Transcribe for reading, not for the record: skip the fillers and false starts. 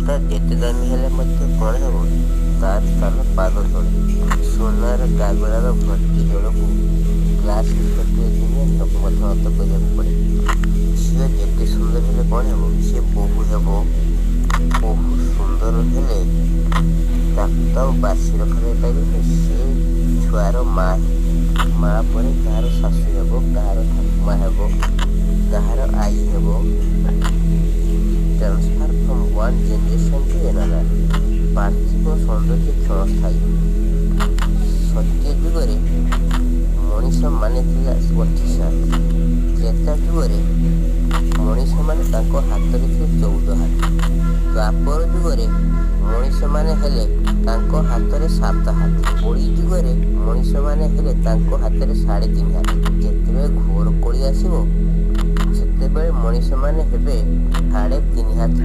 ଟଙ୍କା ଯେତେ ଦାମୀ ହେଲେ ମଧ୍ୟ କ'ଣ ହେବ, ତାର ସ୍ଥାନ ପାଦ ତଳେ। ସୁନାର ଗାଗରାର ଭର୍ତ୍ତି ଜଳକୁ ଗ୍ଲାସ୍ ଭିତରେ କିଣି ନତମସ୍ତକ କରିବାକୁ ପଡ଼େ। ଝିଅ ଯେତେ ସୁନ୍ଦର ହେଲେ କ'ଣ ହେବ, ସେ ବୋହୂ ହେବ। ବୋହୂ ସୁନ୍ଦର ହେଲେ ତାକୁ ତ ଆଉ ବାସି ରଖାଯାଇ ପାରିବନି। ସେ ଛୁଆର ମା' ମା' ପରେ କାହାର ଶାଶୁ ହେବ, କାହାର ଠାକୁମା ହେବ, କାହାର ଆଈ ହେବ। Transfer from one generation to another. ପାର୍ଥିବ ସୌନ୍ଦର୍ଯ୍ୟ କ୍ଷଣସ୍ଥାୟୀ। ସତ୍ୟ ଯୁଗରେ ମଣିଷମାନେ ଥିଲେ ଅଠିସାତ। ତ୍ରେତା ଯୁଗରେ ମଣିଷମାନେ ତାଙ୍କ ହାତରେ ଥିଲେ 14 ହାତ। ଦ୍ୱାପର ଯୁଗରେ ମଣିଷମାନେ ହେଲେ ତାଙ୍କ ହାତରେ 7 ହାତ। କଳି ଯୁଗରେ ମଣିଷମାନେ ହେଲେ ତାଙ୍କ ହାତରେ 3.5 ହାତ। ଯେତେବେଳେ ଘୋର କଳି ଆସିବ, ସେତେବେଳେ ମଣିଷମାନେ ହେବେ 3.5 ହାତର